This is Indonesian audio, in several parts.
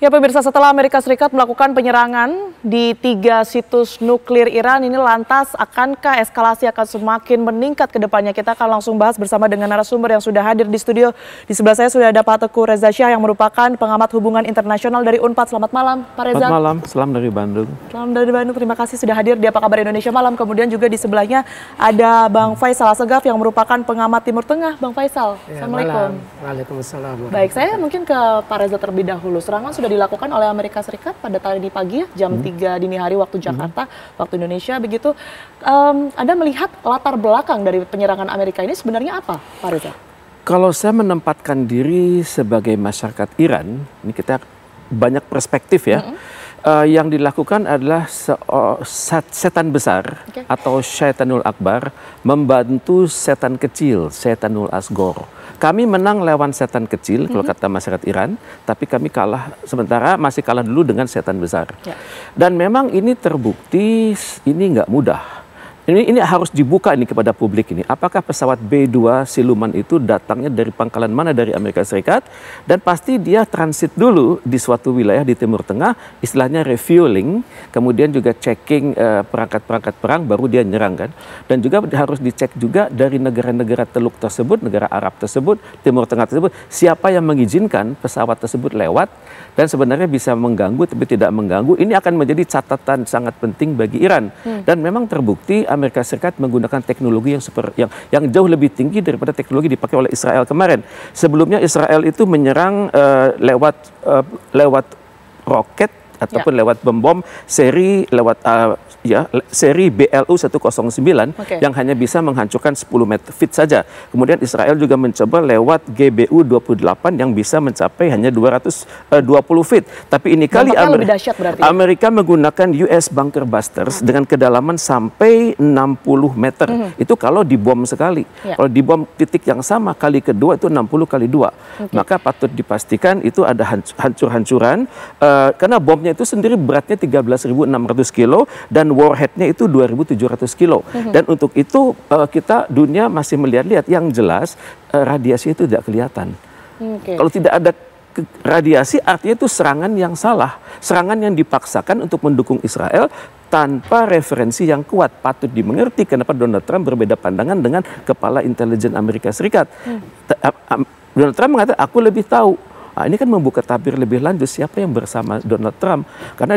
Ya pemirsa, setelah Amerika Serikat melakukan penyerangan di 3 situs nuklir Iran, ini lantas akankah eskalasi akan semakin meningkat ke depannya? Kita akan langsung bahas bersama dengan narasumber yang sudah hadir di studio. Di sebelah saya sudah ada Pak Teguh Reza Syah yang merupakan pengamat hubungan internasional dari UNPAD. Selamat malam Pak Reza. Selamat malam, salam dari Bandung. Salam dari Bandung, terima kasih sudah hadir di Apa Kabar Indonesia Malam. Kemudian juga di sebelahnya ada Bang Faisal Assegaf yang merupakan pengamat Timur Tengah. Bang Faisal, ya, Assalamualaikum. Waalaikumsalam. Baik, saya mungkin ke Pak Reza terlebih dahulu. Serangan sudah dilakukan oleh Amerika Serikat pada tadi pagi ya, jam 3 dini hari waktu Jakarta, waktu Indonesia begitu. Anda melihat latar belakang dari penyerangan Amerika ini sebenarnya apa, Pak Reza? Kalau saya menempatkan diri sebagai masyarakat Iran, ini kita banyak perspektif ya. Yang dilakukan adalah setan besar atau Syaitanul Akbar membantu setan kecil, Syaitanul Asghar. Kami menang lawan setan kecil, kalau kata masyarakat Iran, tapi kami kalah, sementara masih kalah dulu dengan setan besar. Ya. Dan memang ini terbukti, ini nggak mudah. Ini harus dibuka ini kepada publik ini. Apakah pesawat B-2 siluman itu datangnya dari pangkalan mana dari Amerika Serikat? Dan pasti dia transit dulu di suatu wilayah di Timur Tengah, istilahnya refueling, kemudian juga checking perangkat-perangkat perang, baru dia nyerang kan. Dan juga harus dicek juga dari negara-negara Teluk tersebut, negara Arab tersebut, Timur Tengah tersebut, siapa yang mengizinkan pesawat tersebut lewat dan sebenarnya bisa mengganggu tapi tidak mengganggu. Ini akan menjadi catatan sangat penting bagi Iran. Dan memang terbukti Amerika Serikat menggunakan teknologi yang jauh lebih tinggi daripada teknologi dipakai oleh Israel kemarin. Sebelumnya Israel itu menyerang lewat roket ataupun lewat bom seri seri BLU-109 yang hanya bisa menghancurkan 10 feet saja. Kemudian Israel juga mencoba lewat GBU-28 yang bisa mencapai hanya 220 feet. Tapi ini kali Amerika menggunakan US Bunker Busters dengan kedalaman sampai 60 meter. Itu kalau dibom sekali. Kalau dibom titik yang sama kali kedua itu 60 kali 2. Maka patut dipastikan itu ada hancur-hancuran karena bomnya itu sendiri beratnya 13.600 kilo dan warheadnya itu 2.700 kilo. Dan untuk itu dunia masih melihat-lihat, yang jelas radiasi itu tidak kelihatan. Kalau tidak ada radiasi artinya itu serangan yang salah, serangan yang dipaksakan untuk mendukung Israel tanpa referensi yang kuat. Patut dimengerti kenapa Donald Trump berbeda pandangan dengan kepala intelijen Amerika Serikat. Donald Trump mengatakan aku lebih tahu. Nah, ini kan membuka tabir lebih lanjut siapa yang bersama Donald Trump. Karena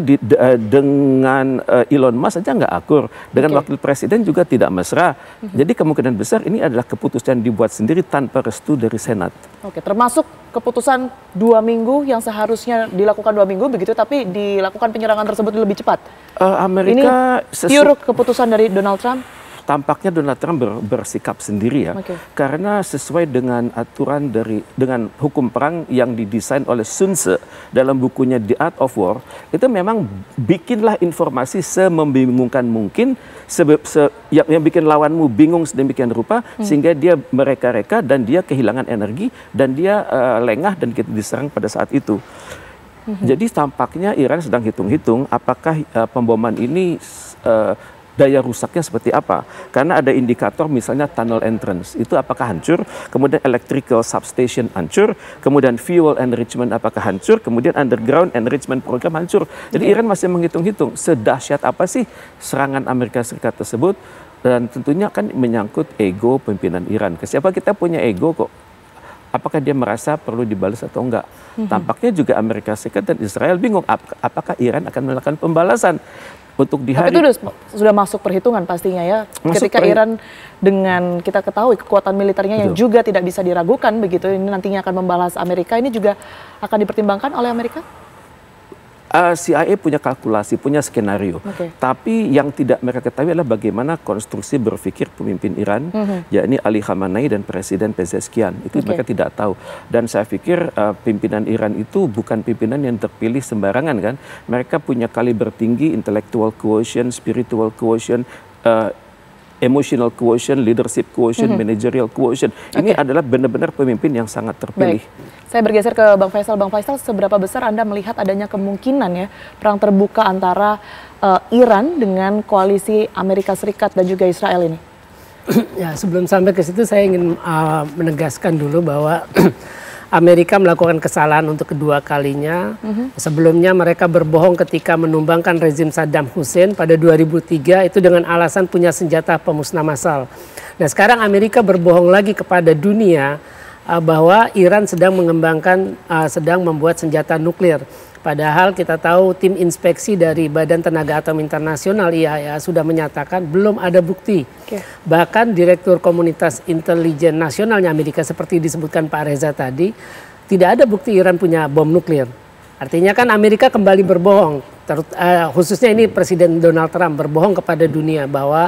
dengan Elon Musk saja nggak akur. Dengan wakil presiden juga tidak mesra. Jadi kemungkinan besar ini adalah keputusan dibuat sendiri tanpa restu dari Senat. Oke, termasuk keputusan 2 minggu yang seharusnya dilakukan 2 minggu begitu, tapi dilakukan penyerangan tersebut lebih cepat. Amerika ini pure keputusan dari Donald Trump? Tampaknya Donald Trump bersikap sendiri ya, karena sesuai dengan aturan dengan hukum perang yang didesain oleh Sun Tzu dalam bukunya The Art of War, itu memang bikinlah informasi semembingungkan mungkin, yang bikin lawanmu bingung sedemikian rupa sehingga dia mereka-reka dan dia kehilangan energi dan dia lengah dan kita diserang pada saat itu. Jadi tampaknya Iran sedang hitung-hitung apakah pemboman ini daya rusaknya seperti apa. Karena ada indikator misalnya tunnel entrance, itu apakah hancur, kemudian electrical substation hancur, kemudian fuel enrichment apakah hancur, kemudian underground enrichment program hancur. Jadi Iran masih menghitung-hitung sedahsyat apa sih serangan Amerika Serikat tersebut, dan tentunya kan menyangkut ego pimpinan Iran. Siapa kita punya ego kok. Apakah dia merasa perlu dibalas atau enggak? Tampaknya juga Amerika Serikat dan Israel bingung apakah Iran akan melakukan pembalasan. Untuk di hari, tapi itu sudah masuk perhitungan pastinya ya. Ketika Iran dengan kita ketahui kekuatan militernya yang juga tidak bisa diragukan begitu, ini nantinya akan membalas Amerika, ini juga akan dipertimbangkan oleh Amerika? CIA punya kalkulasi, punya skenario. Tapi yang tidak mereka ketahui adalah bagaimana konstruksi berpikir pemimpin Iran, yakni Ali Khamenei dan Presiden Pezeshkian. Itu mereka tidak tahu. Dan saya pikir pimpinan Iran itu bukan pimpinan yang terpilih sembarangan kan. Mereka punya kaliber tinggi, intellectual quotient, spiritual quotient, emotional quotient, leadership quotient, managerial quotient. Ini adalah benar-benar pemimpin yang sangat terpilih. Saya bergeser ke Bang Faisal. Bang Faisal, seberapa besar Anda melihat adanya kemungkinan ya perang terbuka antara Iran dengan koalisi Amerika Serikat dan juga Israel ini? Ya, sebelum sampai ke situ saya ingin menegaskan dulu bahwa Amerika melakukan kesalahan untuk kedua kalinya. Sebelumnya mereka berbohong ketika menumbangkan rezim Saddam Hussein pada 2003 itu dengan alasan punya senjata pemusnah massal. Nah sekarang Amerika berbohong lagi kepada dunia bahwa Iran sedang sedang membuat senjata nuklir. Padahal kita tahu tim inspeksi dari Badan Tenaga Atom Internasional IAEA sudah menyatakan belum ada bukti. Bahkan Direktur Komunitas Intelijen Nasionalnya Amerika seperti disebutkan Pak Reza tadi, tidak ada bukti Iran punya bom nuklir. Artinya kan Amerika kembali berbohong, khususnya ini Presiden Donald Trump berbohong kepada dunia bahwa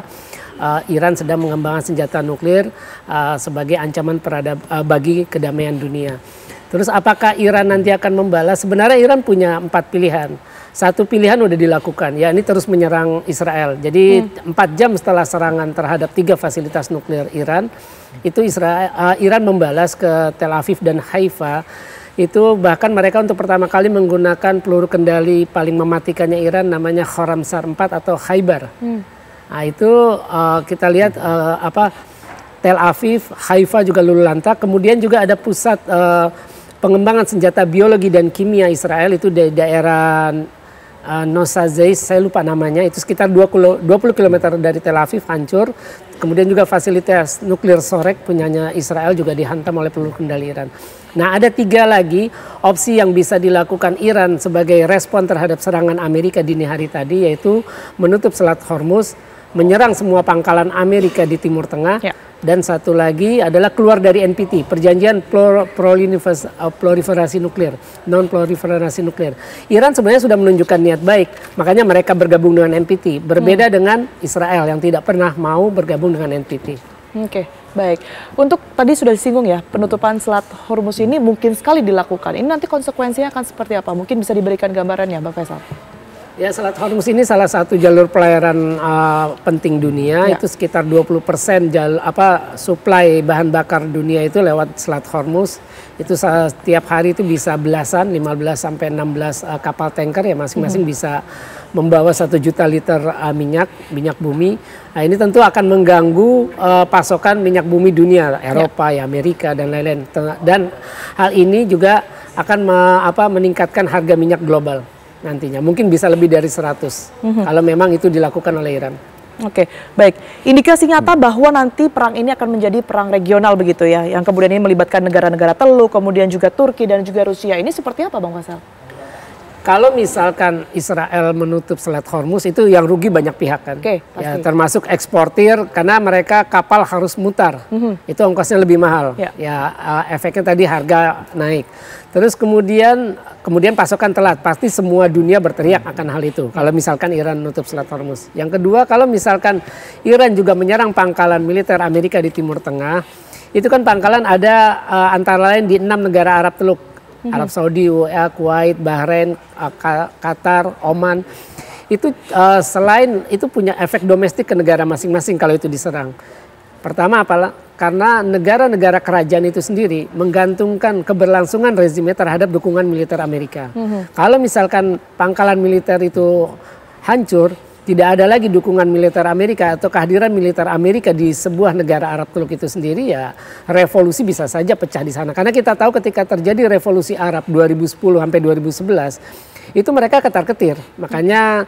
Iran sedang mengembangkan senjata nuklir sebagai ancaman bagi kedamaian dunia. Terus apakah Iran nanti akan membalas? Sebenarnya Iran punya 4 pilihan. Satu pilihan udah dilakukan, ya ini terus menyerang Israel. Jadi 4 jam setelah serangan terhadap 3 fasilitas nuklir Iran, itu Iran membalas ke Tel Aviv dan Haifa. Itu bahkan mereka untuk pertama kali menggunakan peluru kendali paling mematikannya Iran namanya Khorramshahr 4 atau Khaybar. Nah itu kita lihat Tel Aviv, Haifa juga luluh lantak. Kemudian juga ada pusat pengembangan senjata biologi dan kimia Israel itu di daerah Nosazei, saya lupa namanya, itu sekitar 20 km dari Tel Aviv hancur. Kemudian juga fasilitas nuklir Sorek punyanya Israel juga dihantam oleh peluru kendali Iran. Nah ada 3 lagi opsi yang bisa dilakukan Iran sebagai respon terhadap serangan Amerika dini hari tadi, yaitu menutup Selat Hormuz, menyerang semua pangkalan Amerika di Timur Tengah. Dan satu lagi adalah keluar dari NPT, perjanjian proliferasi nuklir, non-proliferasi nuklir. Iran sebenarnya sudah menunjukkan niat baik, makanya mereka bergabung dengan NPT. Berbeda dengan Israel yang tidak pernah mau bergabung dengan NPT. Oke, baik. Untuk tadi sudah disinggung ya, penutupan Selat Hormuz ini mungkin sekali dilakukan. Ini nanti konsekuensinya akan seperti apa? Mungkin bisa diberikan gambarannya, Bang Faisal. Ya, Selat Hormuz ini salah satu jalur pelayaran penting dunia. Itu sekitar 20% suplai bahan bakar dunia itu lewat Selat Hormuz. Itu setiap hari itu bisa belasan, 15 sampai 16 kapal tanker ya, masing-masing bisa membawa 1 juta liter minyak bumi. Nah, ini tentu akan mengganggu pasokan minyak bumi dunia, Eropa, ya, Amerika dan lain-lain. Dan hal ini juga akan meningkatkan harga minyak global. Nantinya mungkin bisa lebih dari 100 kalau memang itu dilakukan oleh Iran. Oke, baik. Indikasi nyata bahwa nanti perang ini akan menjadi perang regional begitu ya, yang kemudian ini melibatkan negara-negara Teluk, kemudian juga Turki dan juga Rusia. Ini seperti apa, Bang Faisal? Kalau misalkan Israel menutup Selat Hormuz itu yang rugi banyak pihak kan, ya, termasuk eksportir karena mereka kapal harus mutar, itu ongkosnya lebih mahal, ya efeknya tadi harga naik. Terus kemudian pasokan telat, pasti semua dunia berteriak akan hal itu kalau misalkan Iran menutup Selat Hormuz. Yang kedua, kalau misalkan Iran juga menyerang pangkalan militer Amerika di Timur Tengah, itu kan pangkalan ada antara lain di 6 negara Arab Teluk. Arab Saudi, UAE, Kuwait, Bahrain, Qatar, Oman. Itu selain itu punya efek domestik ke negara masing-masing kalau itu diserang. Pertama karena negara-negara kerajaan itu sendiri menggantungkan keberlangsungan rezimnya terhadap dukungan militer Amerika. Kalau misalkan pangkalan militer itu hancur, tidak ada lagi dukungan militer Amerika atau kehadiran militer Amerika di sebuah negara Arab Teluk itu sendiri, ya revolusi bisa saja pecah di sana. Karena kita tahu ketika terjadi revolusi Arab 2010 sampai 2011 itu mereka ketar-ketir. Makanya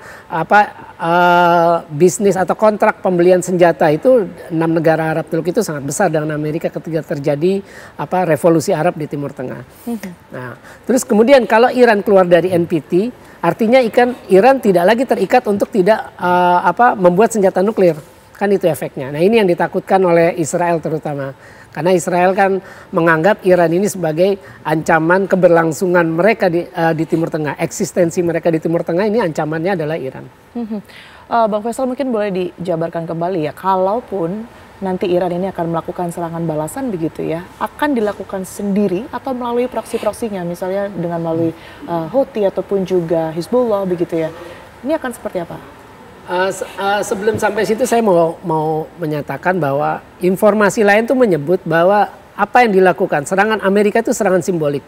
bisnis atau kontrak pembelian senjata itu 6 negara Arab Teluk itu sangat besar dengan Amerika ketika terjadi revolusi Arab di Timur Tengah. Nah, terus kemudian kalau Iran keluar dari NPT, artinya Iran tidak lagi terikat untuk tidak membuat senjata nuklir. Kan itu efeknya. Nah, ini yang ditakutkan oleh Israel terutama. Karena Israel kan menganggap Iran ini sebagai ancaman keberlangsungan mereka di Timur Tengah. Eksistensi mereka di Timur Tengah ini ancamannya adalah Iran. Bang Faisal mungkin boleh dijabarkan kembali ya, kalaupun nanti Iran ini akan melakukan serangan balasan begitu ya, akan dilakukan sendiri atau melalui proksi-proksinya, misalnya dengan melalui Houthi ataupun juga Hizbullah begitu ya. Ini akan seperti apa? Sebelum sampai situ saya mau menyatakan bahwa informasi lain tuh menyebut bahwa apa yang dilakukan serangan Amerika itu serangan simbolik.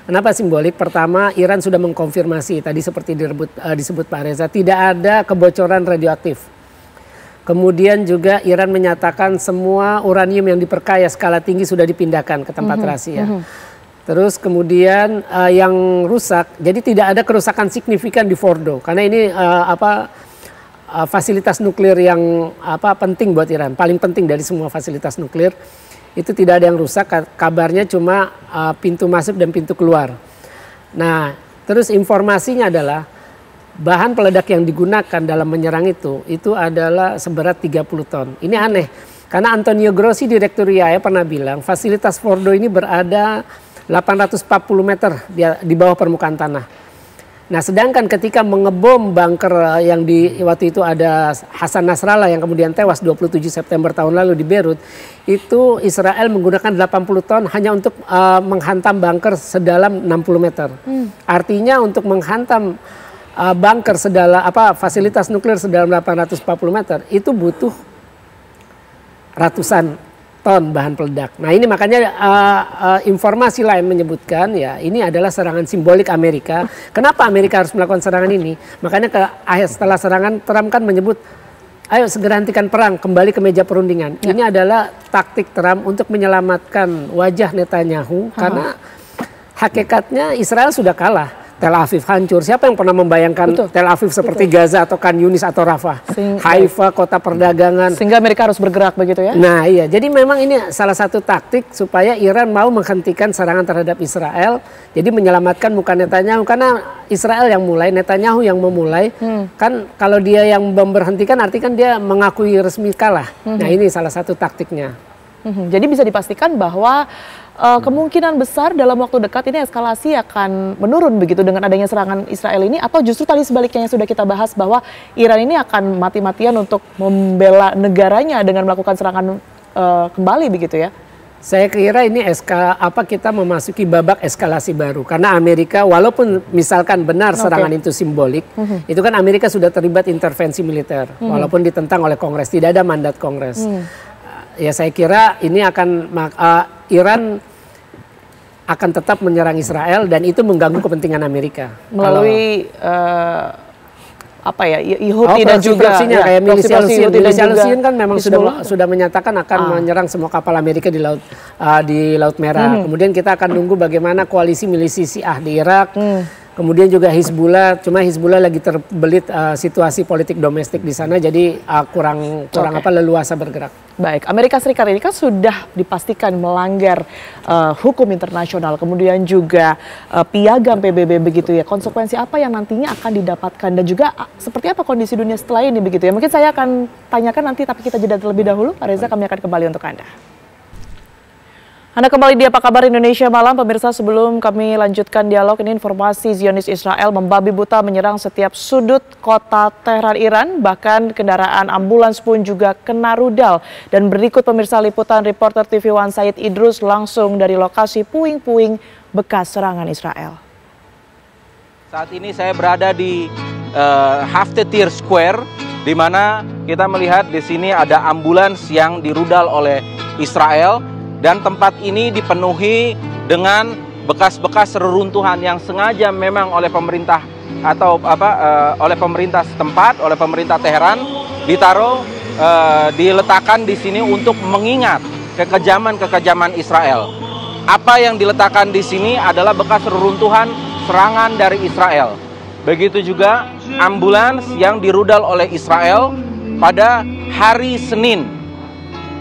Kenapa simbolik? Pertama, Iran sudah mengkonfirmasi tadi seperti disebut Pak Reza, tidak ada kebocoran radioaktif. Kemudian juga Iran menyatakan semua uranium yang diperkaya skala tinggi sudah dipindahkan ke tempat rahasia. Terus kemudian yang rusak, jadi tidak ada kerusakan signifikan di Fordo karena ini fasilitas nuklir yang penting buat Iran, paling penting dari semua fasilitas nuklir itu tidak ada yang rusak. Kabarnya cuma pintu masuk dan pintu keluar. Nah, terus informasinya adalah bahan peledak yang digunakan dalam menyerang itu adalah seberat 30 ton. Ini aneh karena Antonio Grossi, Direktur IAEA pernah bilang fasilitas Fordo ini berada 840 meter di bawah permukaan tanah. Nah, sedangkan ketika mengebom bunker yang waktu itu ada Hasan Nasrallah yang kemudian tewas 27 September tahun lalu di Beirut, itu Israel menggunakan 80 ton hanya untuk menghantam bunker sedalam 60 meter. Artinya untuk menghantam bunker sedalam fasilitas nuklir sedalam 840 meter itu butuh ratusan ton bahan peledak. Nah, ini makanya informasi lain menyebutkan ya ini adalah serangan simbolik Amerika. Kenapa Amerika harus melakukan serangan ini? Makanya setelah serangan Trump kan menyebut ayo segera hentikan perang, kembali ke meja perundingan. Ya. Ini adalah taktik Trump untuk menyelamatkan wajah Netanyahu karena hakikatnya Israel sudah kalah. Tel Aviv hancur. Siapa yang pernah membayangkan Tel Aviv seperti Gaza atau Khan Yunis atau Rafah? Haifa, kota perdagangan. Sehingga Amerika harus bergerak begitu ya? Nah iya, jadi memang ini salah satu taktik supaya Iran mau menghentikan serangan terhadap Israel. Jadi menyelamatkan muka Netanyahu. Karena Israel yang mulai, Netanyahu yang memulai. Kan kalau dia yang memberhentikan artinya kan dia mengakui resmi kalah. Nah ini salah satu taktiknya. Jadi bisa dipastikan bahwa kemungkinan besar dalam waktu dekat ini eskalasi akan menurun begitu dengan adanya serangan Israel ini, atau justru tadi sebaliknya yang sudah kita bahas bahwa Iran ini akan mati-matian untuk membela negaranya dengan melakukan serangan kembali begitu ya? Saya kira ini kita memasuki babak eskalasi baru karena Amerika walaupun misalkan benar serangan itu simbolik, itu kan Amerika sudah terlibat intervensi militer walaupun ditentang oleh Kongres, tidak ada mandat Kongres. Ya saya kira ini Iran akan tetap menyerang Israel dan itu mengganggu kepentingan Amerika melalui Houthi dan juga kayak milisia Lusian kan memang sudah menyatakan akan menyerang semua kapal Amerika di Laut Merah. Kemudian kita akan nunggu bagaimana koalisi milisi Syiah di Irak. Kemudian juga Hizbullah, cuma Hizbullah lagi terbelit situasi politik domestik di sana, jadi kurang leluasa bergerak. Baik, Amerika Serikat ini kan sudah dipastikan melanggar hukum internasional, kemudian juga piagam PBB begitu ya. Konsekuensi apa yang nantinya akan didapatkan dan juga seperti apa kondisi dunia setelah ini begitu ya. Mungkin saya akan tanyakan nanti, tapi kita jeda terlebih dahulu. Pak Reza, kami akan kembali untuk Anda. Anda kembali di Apa Kabar Indonesia Malam, pemirsa. Sebelum kami lanjutkan dialog ini, informasi Zionis Israel membabi buta menyerang setiap sudut kota Tehran, Iran. Bahkan kendaraan ambulans pun juga kena rudal. Dan berikut pemirsa liputan reporter TV One Said Idrus langsung dari lokasi puing-puing bekas serangan Israel. Saat ini saya berada di Haftetir Square, di mana kita melihat di sini ada ambulans yang dirudal oleh Israel. Dan tempat ini dipenuhi dengan bekas-bekas reruntuhan yang sengaja memang oleh pemerintah oleh pemerintah setempat, oleh pemerintah Teheran diletakkan di sini untuk mengingat kekejaman Israel. Apa yang diletakkan di sini adalah bekas reruntuhan serangan dari Israel. Begitu juga ambulans yang dirudal oleh Israel pada hari Senin.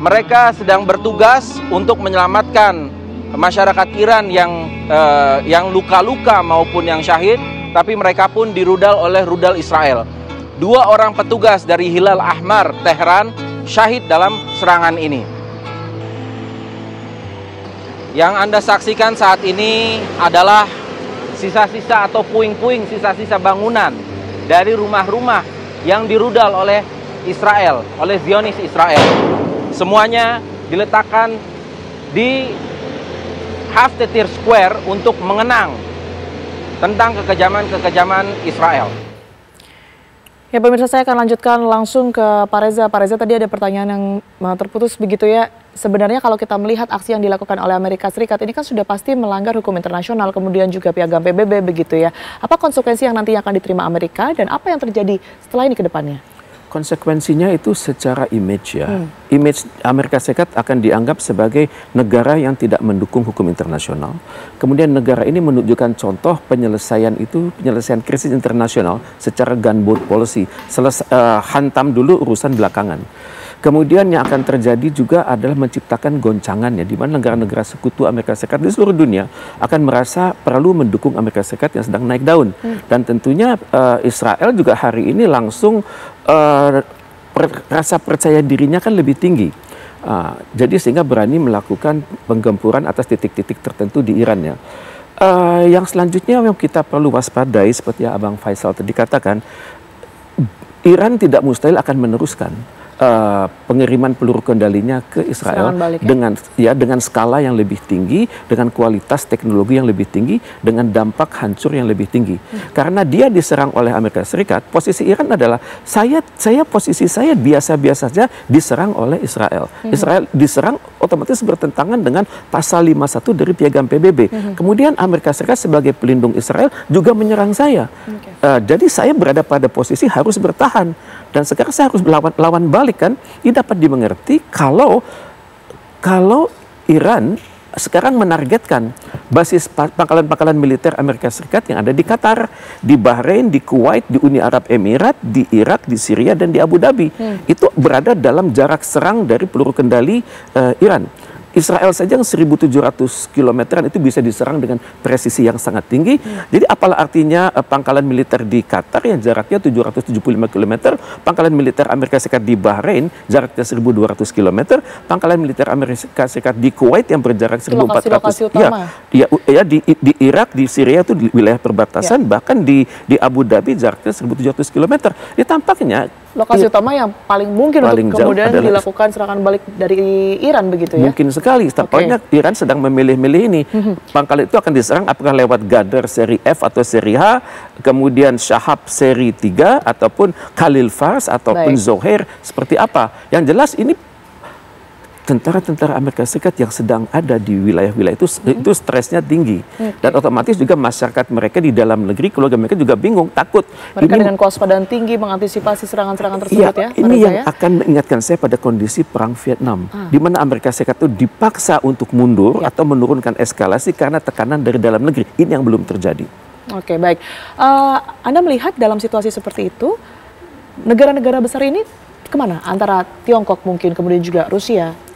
Mereka sedang bertugas untuk menyelamatkan masyarakat Iran yang luka-luka maupun yang syahid, tapi mereka pun dirudal oleh rudal Israel. 2 orang petugas dari Hilal Ahmar Tehran syahid dalam serangan ini. Yang Anda saksikan saat ini adalah sisa-sisa atau puing-puing sisa-sisa bangunan dari rumah-rumah yang dirudal oleh Israel, oleh Zionis Israel. Semuanya diletakkan di Haftetir Square untuk mengenang tentang kekejaman Israel. Ya pemirsa, saya akan lanjutkan langsung ke Pak Reza. Pak Reza, tadi ada pertanyaan yang terputus begitu ya. Sebenarnya kalau kita melihat aksi yang dilakukan oleh Amerika Serikat ini kan sudah pasti melanggar hukum internasional, kemudian juga piagam PBB begitu ya. Apa konsekuensi yang nantinya akan diterima Amerika dan apa yang terjadi setelah ini ke depannya? Konsekuensinya itu secara image ya. Image Amerika Serikat akan dianggap sebagai negara yang tidak mendukung hukum internasional. Kemudian negara ini menunjukkan contoh penyelesaian krisis internasional secara gunboat policy. Hantam dulu urusan belakangan. Kemudian yang akan terjadi juga adalah menciptakan goncangan ya, di mana negara-negara sekutu Amerika Serikat di seluruh dunia akan merasa perlu mendukung Amerika Serikat yang sedang naik daun. Dan tentunya Israel juga hari ini langsung rasa percaya dirinya kan lebih tinggi. Jadi sehingga berani melakukan penggempuran atas titik-titik tertentu di Iran ya. Yang selanjutnya yang kita perlu waspadai seperti yang Abang Faisal tadi katakan, Iran tidak mustahil akan meneruskan pengiriman peluru kendalinya ke Israel dengan skala yang lebih tinggi, dengan kualitas teknologi yang lebih tinggi, dengan dampak hancur yang lebih tinggi. Karena dia diserang oleh Amerika Serikat, posisi Iran adalah posisi saya biasa-biasa saja diserang oleh Israel. Israel diserang otomatis bertentangan dengan pasal 51 dari Piagam PBB. Kemudian Amerika Serikat sebagai pelindung Israel juga menyerang saya. Jadi saya berada pada posisi harus bertahan. Dan sekarang saya harus lawan balik kan. Ini dapat dimengerti kalau Iran sekarang menargetkan basis pangkalan-pangkalan militer Amerika Serikat yang ada di Qatar, di Bahrain, di Kuwait, di Uni Arab Emirat, di Irak, di Syria, dan di Abu Dhabi. Itu berada dalam jarak serang dari peluru kendali Iran. Israel saja yang 1.700 kilometeran itu bisa diserang dengan presisi yang sangat tinggi. Jadi apalah artinya pangkalan militer di Qatar yang jaraknya 775 km, pangkalan militer Amerika Serikat di Bahrain jaraknya 1.200 km, pangkalan militer Amerika Serikat di Kuwait yang berjarak 1.400 di Irak, di Syria itu di wilayah perbatasan, bahkan di Abu Dhabi jaraknya 1.700 km. Jadi tampaknya lokasi utama yang paling mungkin untuk kemudian dilakukan serangan balik dari Iran begitu ya? Mungkin sekali. Tampaknya Iran sedang memilih-milih ini. Pangkal itu akan diserang apakah lewat Gadar seri F atau seri H, kemudian Shahab seri 3, ataupun Khalil Fars, ataupun Zohair, seperti apa. Yang jelas ini tentara-tentara Amerika Serikat yang sedang ada di wilayah-wilayah itu stresnya tinggi. Dan otomatis juga masyarakat mereka di dalam negeri, keluarga mereka juga bingung, takut. Mereka dengan kewaspadaan tinggi mengantisipasi serangan-serangan tersebut ya? Ini yang akan mengingatkan saya pada kondisi Perang Vietnam, di mana Amerika Serikat itu dipaksa untuk mundur atau menurunkan eskalasi karena tekanan dari dalam negeri. Ini yang belum terjadi. Oke, baik. Anda melihat dalam situasi seperti itu, negara-negara besar ini kemana? Antara Tiongkok mungkin, kemudian juga Rusia?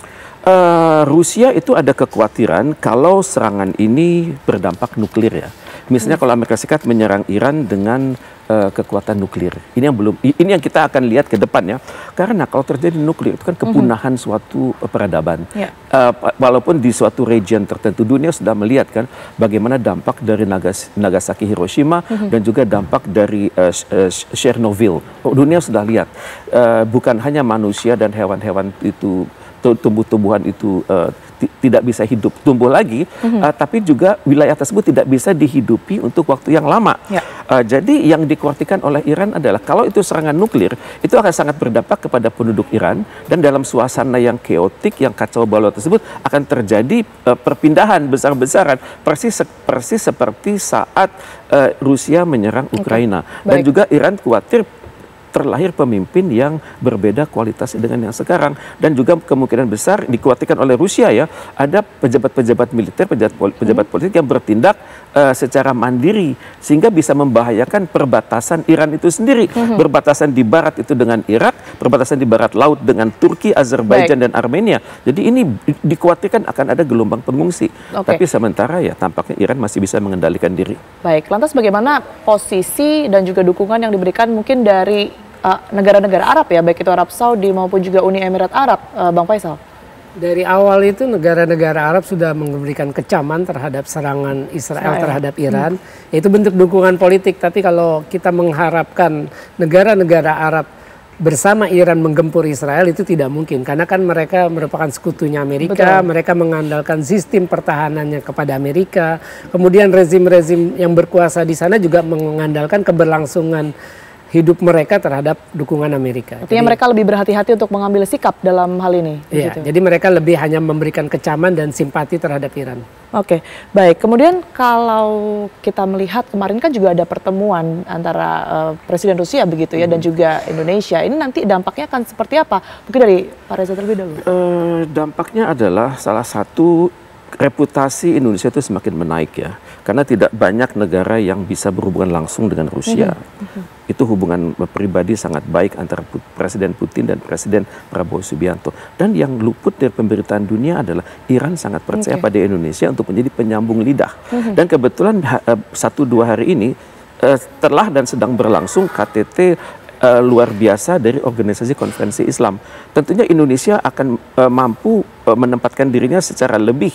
Rusia itu ada kekhawatiran kalau serangan ini berdampak nuklir ya. Misalnya kalau Amerika Serikat menyerang Iran dengan kekuatan nuklir. Ini yang kita akan lihat ke depan ya. Karena kalau terjadi nuklir itu kan kepunahan suatu peradaban. Walaupun di suatu region tertentu dunia sudah melihat kan bagaimana dampak dari Nagasaki, Hiroshima dan juga dampak dari Chernobyl. Dunia sudah lihat bukan hanya manusia dan hewan-hewan itu, tumbuh-tumbuhan itu tidak bisa tumbuh lagi, tapi juga wilayah tersebut tidak bisa dihidupi untuk waktu yang lama. Jadi yang dikhawatirkan oleh Iran adalah kalau itu serangan nuklir, itu akan sangat berdampak kepada penduduk Iran, dan dalam suasana yang keotik, yang kacau balau tersebut akan terjadi perpindahan besar-besaran, persis seperti saat Rusia menyerang Ukraina. Dan juga Iran khawatir terlahir pemimpin yang berbeda kualitas dengan yang sekarang, dan juga kemungkinan besar dikhawatirkan oleh Rusia ya, ada pejabat-pejabat militer, pejabat politik yang bertindak secara mandiri sehingga bisa membahayakan perbatasan Iran itu sendiri. Berbatasan di barat itu dengan Irak, perbatasan di barat laut dengan Turki, Azerbaijan dan Armenia. Jadi ini dikhawatirkan akan ada gelombang pengungsi. Tapi sementara ya tampaknya Iran masih bisa mengendalikan diri. Baik, lantas bagaimana posisi dan juga dukungan yang diberikan mungkin dari negara-negara Arab ya, baik itu Arab Saudi maupun juga Uni Emirat Arab, Bang Faisal? Dari awal itu negara-negara Arab sudah memberikan kecaman terhadap serangan Israel terhadap Iran. Itu bentuk dukungan politik, tapi kalau kita mengharapkan negara-negara Arab bersama Iran menggempur Israel itu tidak mungkin, karena kan mereka merupakan sekutunya Amerika. Mereka mengandalkan sistem pertahanannya kepada Amerika. Kemudian rezim-rezim yang berkuasa di sana juga mengandalkan keberlangsungan hidup mereka terhadap dukungan Amerika. Artinya mereka lebih berhati-hati untuk mengambil sikap dalam hal ini. Iya, jadi mereka lebih hanya memberikan kecaman dan simpati terhadap Iran. Oke, baik. Kemudian kalau kita melihat kemarin kan juga ada pertemuan antara Presiden Rusia begitu ya dan juga Indonesia. Ini nanti dampaknya akan seperti apa? Mungkin dari Pak Reza terlebih dahulu. Dampaknya adalah salah satu reputasi Indonesia itu semakin menaik ya. Karena tidak banyak negara yang bisa berhubungan langsung dengan Rusia. Itu hubungan pribadi sangat baik antara Presiden Putin dan Presiden Prabowo Subianto. Dan yang luput dari pemberitaan dunia adalah Iran sangat percaya pada Indonesia untuk menjadi penyambung lidah. Dan kebetulan 1-2 hari ini telah dan sedang berlangsung KTT luar biasa dari Organisasi Konferensi Islam. Tentunya Indonesia akan mampu menempatkan dirinya secara lebih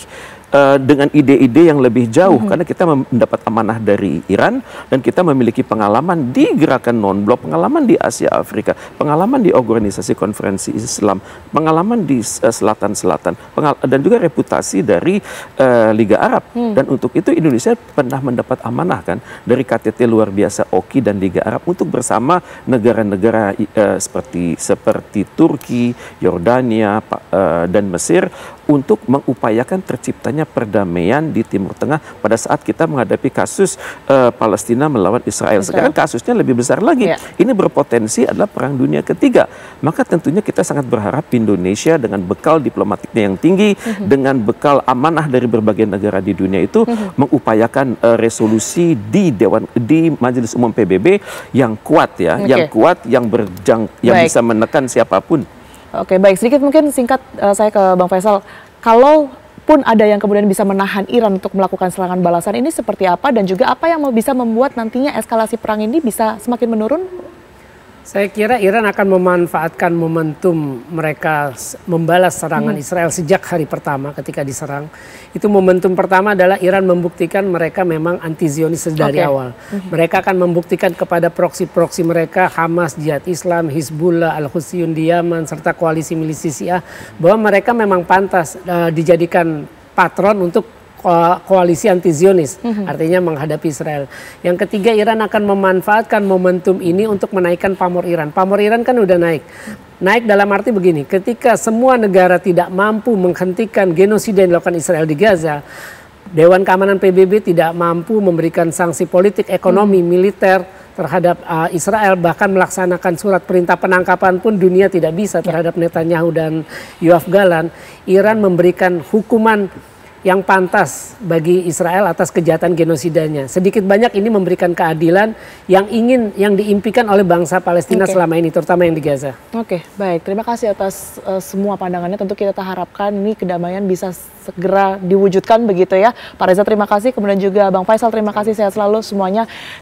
dengan ide-ide yang lebih jauh karena kita mendapat amanah dari Iran dan kita memiliki pengalaman di gerakan non-blok, pengalaman di Asia Afrika, pengalaman di Organisasi Konferensi Islam, pengalaman di Selatan-Selatan, dan juga reputasi dari Liga Arab. Dan untuk itu Indonesia pernah mendapat amanah kan dari KTT luar biasa OKI dan Liga Arab untuk bersama negara-negara seperti Turki, Yordania, dan Mesir untuk mengupayakan terciptanya perdamaian di Timur Tengah pada saat kita menghadapi kasus Palestina melawan Israel. Sekarang kasusnya lebih besar lagi. Ini berpotensi adalah Perang Dunia Ketiga. Maka tentunya kita sangat berharap Indonesia dengan bekal diplomatiknya yang tinggi, dengan bekal amanah dari berbagai negara di dunia itu, mengupayakan resolusi di Majelis Umum PBB yang kuat ya, yang kuat, yang bisa menekan siapapun. Oke, baik. Sedikit mungkin singkat saya ke Bang Faisal. Kalaupun ada yang kemudian bisa menahan Iran untuk melakukan serangan balasan, ini seperti apa dan juga apa yang bisa membuat nantinya eskalasi perang ini bisa semakin menurun? Saya kira Iran akan memanfaatkan momentum mereka membalas serangan Israel sejak hari pertama ketika diserang. Itu momentum pertama adalah Iran membuktikan mereka memang anti-Zionis dari awal. Mereka akan membuktikan kepada proksi-proksi mereka, Hamas, Jihad Islam, Hizbullah, Al-Husayun di Yaman, serta koalisi milisi Syiah, bahwa mereka memang pantas dijadikan patron untuk koalisi anti-Zionis, artinya menghadapi Israel. Yang ketiga, Iran akan memanfaatkan momentum ini untuk menaikkan pamor Iran. Pamor Iran kan udah naik. Naik dalam arti begini, ketika semua negara tidak mampu menghentikan genosida yang dilakukan Israel di Gaza, Dewan Keamanan PBB tidak mampu memberikan sanksi politik, ekonomi, militer terhadap Israel, bahkan melaksanakan surat perintah penangkapan pun dunia tidak bisa terhadap Netanyahu dan Yoav Galan. Iran memberikan hukuman yang pantas bagi Israel atas kejahatan genosidanya. Sedikit banyak ini memberikan keadilan yang diimpikan oleh bangsa Palestina selama ini, terutama yang di Gaza. Oke, baik. Terima kasih atas semua pandangannya. Tentu kita harapkan ini kedamaian bisa segera diwujudkan begitu ya. Pak Reza terima kasih, kemudian juga Bang Faisal terima kasih, sehat selalu semuanya.